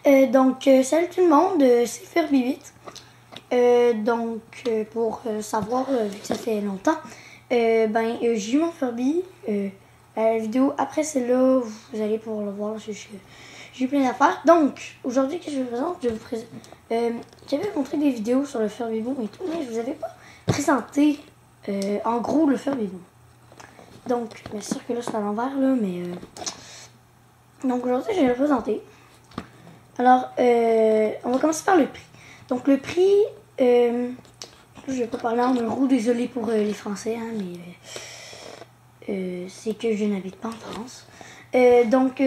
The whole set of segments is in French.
Salut tout le monde, c'est Furby 8. Pour savoir, vu que ça fait longtemps, j'ai eu mon Furby. La vidéo après celle-là, vous allez pouvoir le voir, j'ai eu plein d'affaires. Donc, aujourd'hui, qu'est-ce que je vous présente? Je vous présente. J'avais montré des vidéos sur le Furby Boom et tout, mais je vous avais pas présenté en gros le Furby Boom. Donc, bien sûr que là, c'est à l'envers, là, mais. Donc, aujourd'hui, je vais le présenter. Alors, on va commencer par le prix. Donc, le prix, je vais pas parler en euro, désolé pour les Français, hein, mais c'est que je n'habite pas en France.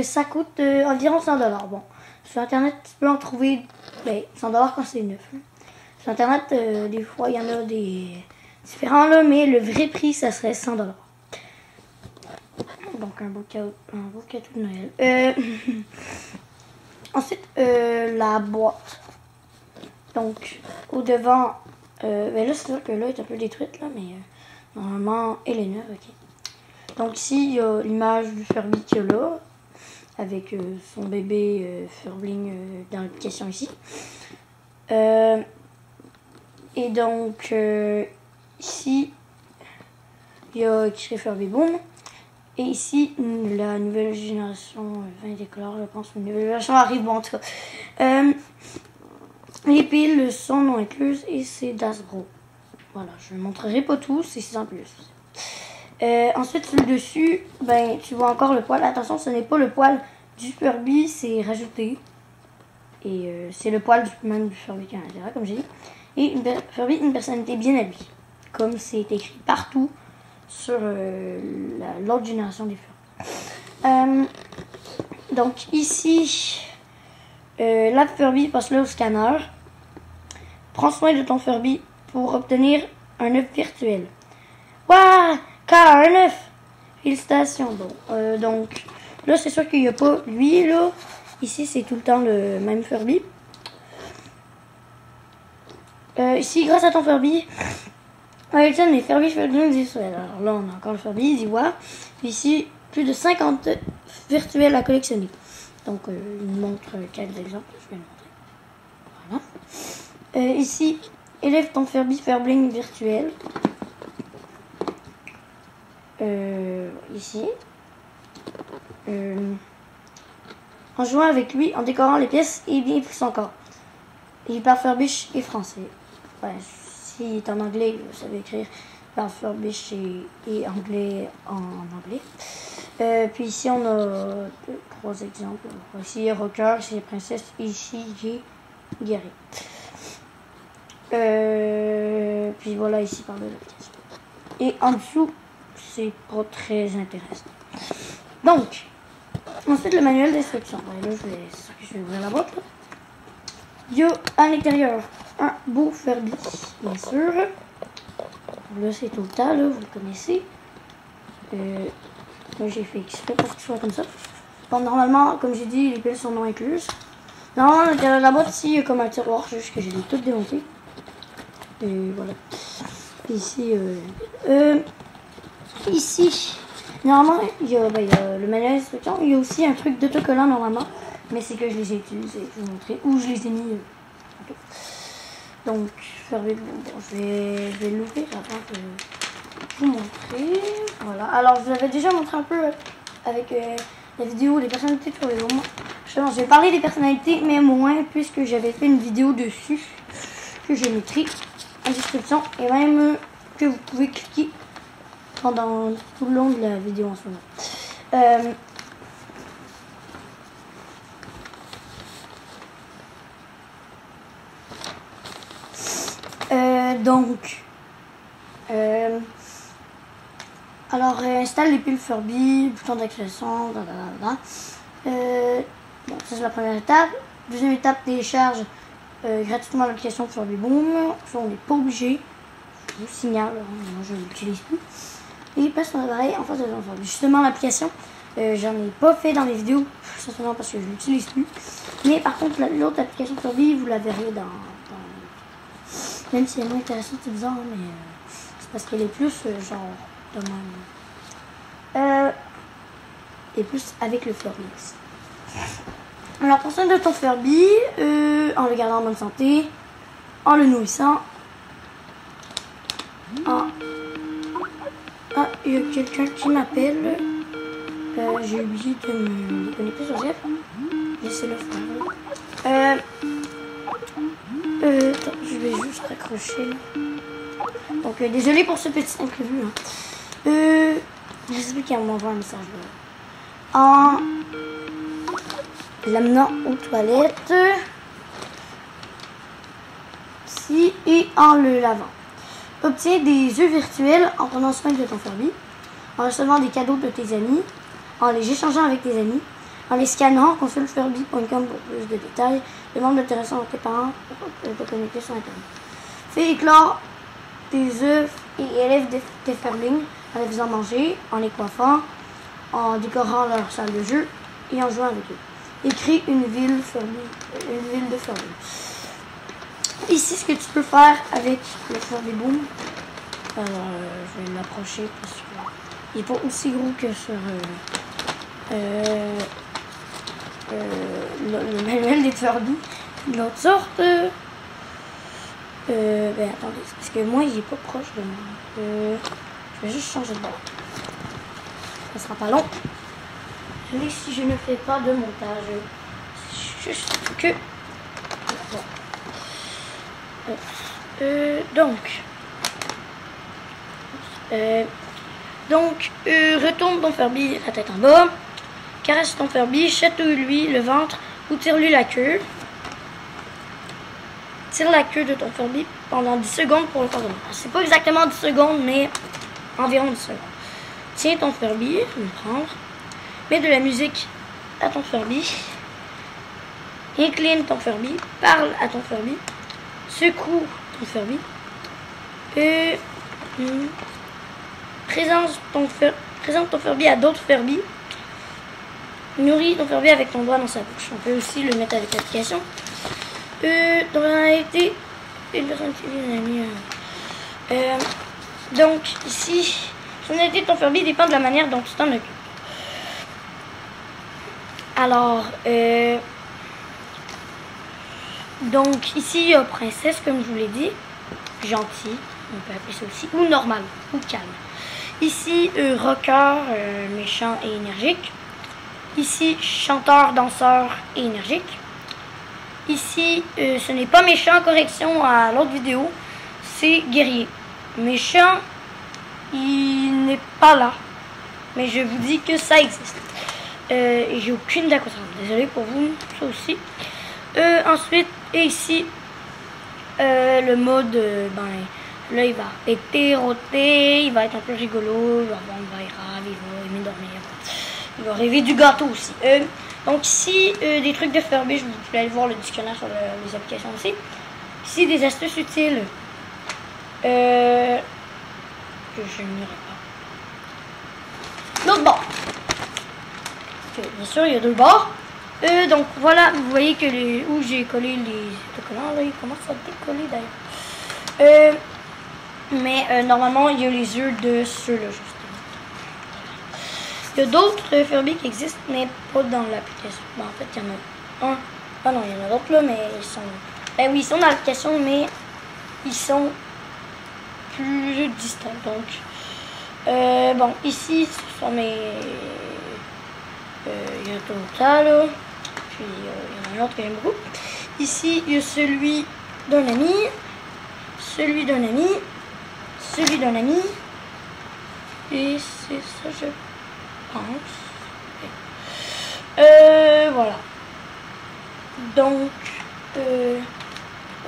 Ça coûte environ 100$. Bon, sur Internet, tu peux en trouver 100$ quand c'est neuf. Hein. Sur Internet, des fois, il y en a des différents, là, mais le vrai prix, ça serait 100$. Donc, un beau cadeau de Noël. Ensuite, la boîte. Donc, au devant, là, c'est sûr que là, elle est un peu détruite, là, mais normalement, elle est neuve, ok. Donc, ici, il y a l'image du Furby qu'il y a là, avec son bébé Furbling dans l'application ici. Et donc, ici, il y a écrit Furby Boom. Et ici, la nouvelle génération vient d'éclore, je pense. Une nouvelle version arrive, bon, en tout cas. Les piles sont non incluses et c'est d'Asbro. Voilà, je ne montrerai pas tout, c'est 6 en plus. Ensuite, sur le dessus, tu vois encore le poil. Attention, ce n'est pas le poil du Furby, c'est rajouté. Et c'est le poil même du Furby qui est à l'intérieur, comme j'ai dit. Et Furby, une personnalité bien habillée. Comme c'est écrit partout sur l'autre génération des Furby. Donc ici, la Furby passe là au scanner. Prends soin de ton Furby pour obtenir un œuf virtuel. Waouh! Car un œuf! Félicitations. Bon, donc là, c'est sûr qu'il n'y a pas lui là. Ici, c'est tout le temps le même Furby. Ici, grâce à ton Furby, tiens, les Furby virtuels. Alors là, on a encore le Furby, Ziwa. Ici, plus de 50 œufs virtuels à collectionner. Donc, il montre quelques exemples. Je vais le montrer. Voilà. Ici, élève ton Furby Furbling virtuel. Ici. En jouant avec lui, en décorant les pièces et bien pris son corps. Il parle Furbish et français. Ouais, s'il est en anglais, vous savez écrire. Il parle Furbish et anglais en anglais. Puis ici, on a 3 exemples. Ici, il y a Rocker, ici, il y a Princesse. Ici, j'ai Gary. Puis voilà, ici, par de l'application. Et en dessous, c'est pas très intéressant. Donc, ensuite, le manuel d'instruction. Là, je vais ouvrir la boîte. Là. Il y a à l'intérieur un beau Furby, bien sûr. Là, c'est tout le temps, là, vous le connaissez. Moi, j'ai fait exprès pour qu'il soit comme ça. Bon, normalement, comme j'ai dit, les piles sont non incluses. Normalement, à l'intérieur de la boîte, ici, il y a comme un tiroir, juste que j'ai tout démonté. Et voilà. Ici, ici, normalement, il y a le manuel d'instruction. Il y a aussi un truc d'autocollant, normalement. Mais c'est que je les ai utilisés, je vais vous montrer où je les ai mis. Donc, bon, je vais l'ouvrir avant de vous montrer. Voilà. Alors, je vous avais déjà montré un peu avec la vidéo des personnalités sur les moments. Justement, je vais parler des personnalités, mais moins, puisque j'avais fait une vidéo dessus que je mettrai en description et même que vous pouvez cliquer pendant tout le long de la vidéo en ce moment. Alors, installe les piles Furby, bouton d'activation, Bon, ça c'est la première étape. Deuxième étape, télécharge gratuitement l'application Furby Boom. Ça, on n'est pas obligé. Je vous signale, moi je ne l'utilise plus. Et passe ton appareil en face de ton Furby. Justement, l'application, j'en ai pas fait dans les vidéos, simplement parce que je l'utilise plus. Mais par contre, l'autre application Furby, vous la verrez dans même si elle est moins intéressante, c'est bizarre, mais c'est parce qu'elle est plus genre de même. Et plus avec le Furby. Alors, pour soin de ton Furby, en le gardant en bonne santé, en le nourrissant, Ah, il y a quelqu'un qui m'appelle. J'ai oublié de me déconnecter sur Skype. Laissez-le faire. Attends, je vais juste raccrocher. Donc, désolé pour ce petit imprévu. Hein. J'explique à m'envoie un message. En l'amenant aux toilettes. Ici, et en le lavant. Obtiens des œufs virtuels en prenant soin de ton Furby, en recevant des cadeaux de tes amis, en les échangeant avec tes amis, en les scannant, consulte furby.com pour plus de détails, demande l'autorisation à tes parents pour te connecter sur Internet. Fais éclore tes œufs et élève tes Furlings en les faisant manger, en les coiffant, en décorant leur salle de jeu et en jouant avec eux. Écris une ville de Furby. Ici, ce que tu peux faire avec le Furby Boom, alors je vais l'approcher parce qu'il n'est pas aussi gros que sur le manuel des Furby de l'autre sorte. Ben attendez, parce que moi il n'est pas proche de moi. Je vais juste changer de bord. Ça sera pas long. Mais si je ne fais pas de montage, juste que bon. Retourne ton Furby la tête en bas, caresse ton Furby, chatouille-lui le ventre ou tire-lui la queue. Tire la queue de ton Furby pendant 10 secondes pour le faire de c'est pas exactement 10 secondes, mais environ 10 secondes. Tiens ton Furby, je vais le prendre. Mets de la musique à ton Furby. Incline ton Furby, parle à ton Furby. Secoue ton Furby. Présente ton Furby à d'autres Furby. Nourris ton Furby avec ton doigt dans sa bouche. On peut aussi le mettre avec l'application. Dans la réalité, une personne qui vient donc ici, la personnalité de ton Furby dépend de la manière dont tu t'en occupes. Alors, donc ici il y a princesse comme je vous l'ai dit, gentil, on peut appeler ça aussi, ou normal, ou calme. Ici rocker, méchant et énergique. Ici chanteur, danseur et énergique. Ici ce n'est pas méchant, correction à l'autre vidéo, c'est guerrier. Méchant, il n'est pas là, mais je vous dis que ça existe. Et j'ai aucune idée à quoi ça ressemble. Désolé pour vous, ça aussi. Ensuite, et ici, le mode, là il va péter, roter, il va être un peu rigolo, il va être grave, il va aimer dormir. Il va rêver du gâteau aussi. Donc ici, des trucs de Furby, je vous pouvez aller voir le dictionnaire sur les applications aussi. Ici, des astuces utiles que je n'irai pas. L'autre bord. Bien sûr, il y a deux bords. Donc voilà, vous voyez que où j'ai collé les autocollants, là, il commence à décoller d'ailleurs. Mais normalement, il y a les yeux de ceux-là, justement. Il y a d'autres Furby qui existent, mais pas dans l'application. Bon, en fait, il y en a un. Ah non, il y en a d'autres là, mais ils sont... Ben oui, ils sont dans l'application, mais ils sont plus distants. Donc, bon, ici, ce sont mes... il y a un total, là. Puis il y en a un autre que j'aime beaucoup. Ici, il y a celui d'un ami, celui d'un ami, celui d'un ami. Et c'est ça, je pense. Voilà. Donc,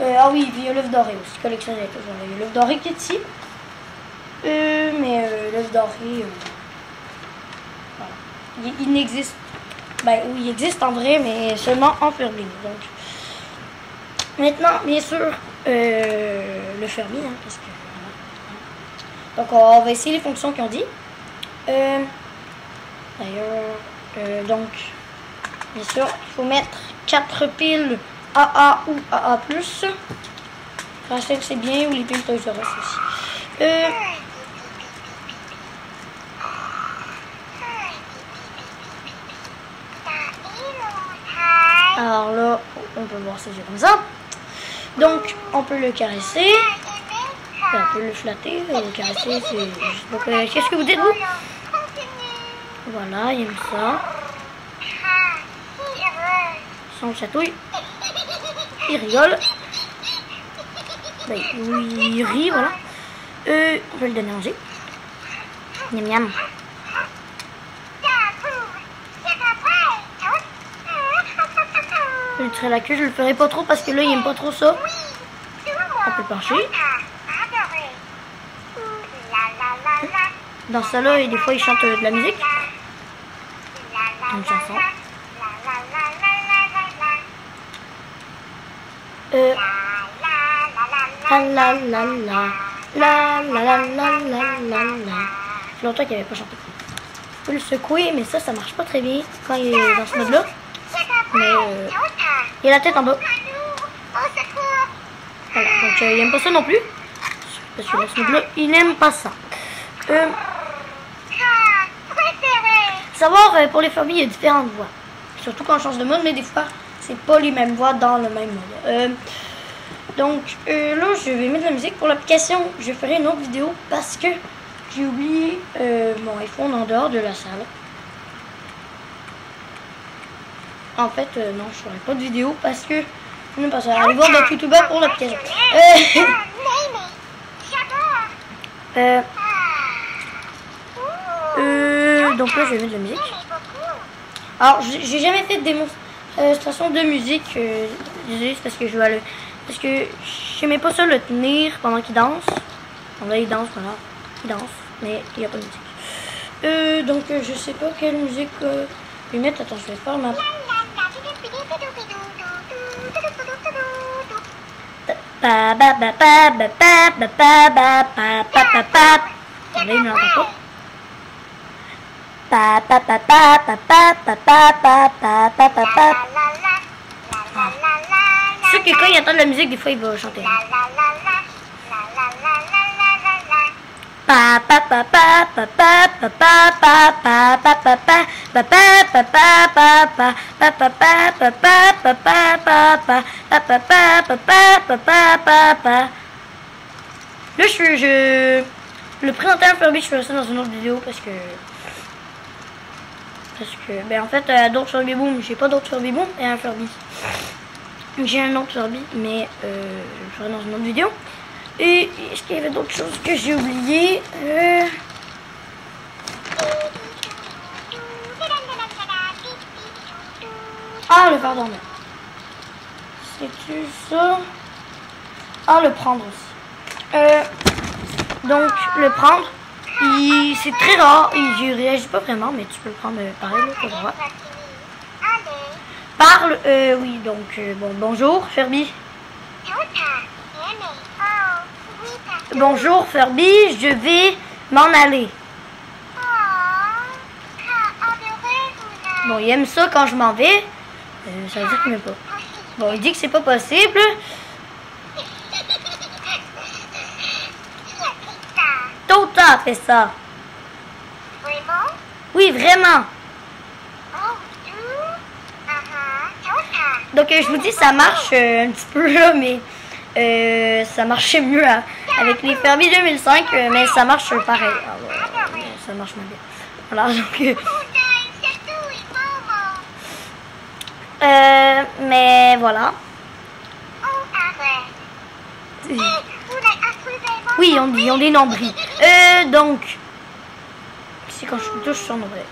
ah oui, il y a l'œuf doré aussi, collectionnez toujours. Il y a l'œuf doré qui est ici. Mais l'œuf doré, voilà. Il n'existe, ben oui, il existe en vrai, mais seulement en Furby. Donc, maintenant, bien sûr, le Furby, hein, parce que, voilà. Donc, on va essayer les fonctions qu'ils ont dit. D'ailleurs, donc, bien sûr, il faut mettre 4 piles AA ou AA+. Rachel, c'est bien, ou les piles Toys R Us aussi. Alors là, on peut voir ses yeux comme ça. Donc, on peut le caresser. On peut le flatter, le caresser. Donc, qu'est-ce que vous dites, vous? Voilà, il aime ça. Son chatouille. Il rigole. Ben, il rit, voilà. On peut le donner à manger. Miam miam. Je lui tirer la queue, je le ferai pas trop parce que là il aime pas trop ça. On peut pencher. Dans ça là, des fois il chante de la musique. Une chanson. La la la la la la la la la. Ça fait longtemps qu'il n'avait pas chanté. On peut le secouer, mais ça marche pas très bien quand il est dans ce mode là. Mais il a la tête en bas. Voilà, donc il n'aime pas ça non plus. Parce que dans ce mode là, il n'aime pas ça. Savoir pour les Furby, il y a différentes voix. Surtout quand on change de mode, mais des fois, c'est pas les mêmes voix dans le même mode. Donc là, je vais mettre de la musique pour l'application. Je ferai une autre vidéo parce que j'ai oublié mon iPhone en dehors de la salle. En fait, non, je ferai pas de vidéo parce que je ne pas ça. Allez voir d'autres youtubeurs pour l'application. Donc là, je vais mettre de la musique. Alors, j'ai jamais fait de démonstration de musique. Désolé, c'est parce que je vais aller. Parce que j'aimais pas ça le tenir pendant qu'il danse. Bon, là, il danse, voilà. Il danse, mais il n'y a pas de musique. Donc, je sais pas quelle musique lui mettre. Attends, je vais faire ma. Là, il ne l'entend pas. Ceux qui, quand ils entendent la musique, des fois, ils vont chanter. Là, le présentateur Furby, je ferai ça dans une autre vidéo parce que ben en fait, d'autres Furby Boom, j'ai pas d'autres Furby Boom et un Furby. J'ai un autre Furby, mais je le ferai dans une autre vidéo. Et est-ce qu'il y avait d'autres choses que j'ai oubliées? Ah, le faire dormir. C'est-tu ça? Ah, le prendre aussi. Donc, le prendre, c'est très rare. Il réagit pas vraiment, mais tu peux le prendre pareil, là, pour voir. Parle, oui, donc, bon, bonjour, Furby. Bonjour, Furby, je vais m'en aller. Bon, il aime ça quand je m'en vais. Ça veut dire qu'il m'aime pas. Bon, il dit que c'est pas possible. Tota a fait ça. Oui, vraiment. Donc, je vous dis, ça marche un petit peu là, mais ça marchait mieux avec les Furby 2005, mais ça marche pareil. Alors, ça marche moins bien. Voilà, donc... mais voilà. Oui, ils ont des nombrils. Donc, c'est quand je touche sur nombril.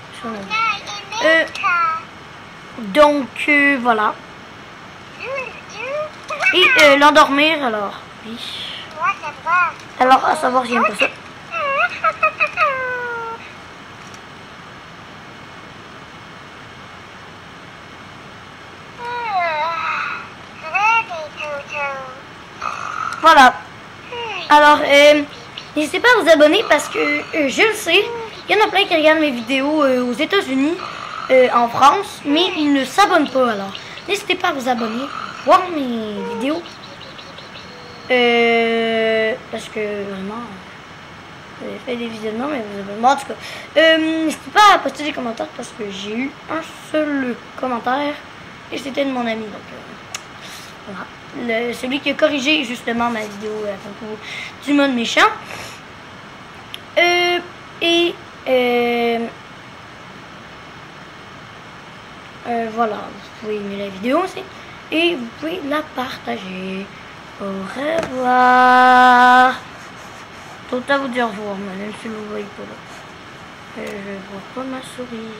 Donc, voilà. Et l'endormir, alors. Oui. Alors, à savoir, j'aime pas ça. Voilà. Alors, n'hésitez pas à vous abonner parce que je le sais, il y en a plein qui regardent mes vidéos aux États-Unis, en France, mais ils ne s'abonnent pas. Alors, n'hésitez pas à vous abonner, voir mes vidéos, parce que vraiment, j'ai fait des visionnements, mais vous abonnez. En tout cas, n'hésitez pas à poster des commentaires parce que j'ai eu un seul commentaire Et c'était de mon ami, donc voilà. Celui qui a corrigé justement ma vidéo à propos du mode méchant. Voilà, vous pouvez aimer la vidéo aussi. Et vous pouvez la partager. Au revoir. Tout à vous dire au revoir, même si vous ne voyez pas là. Je vois pas ma souris.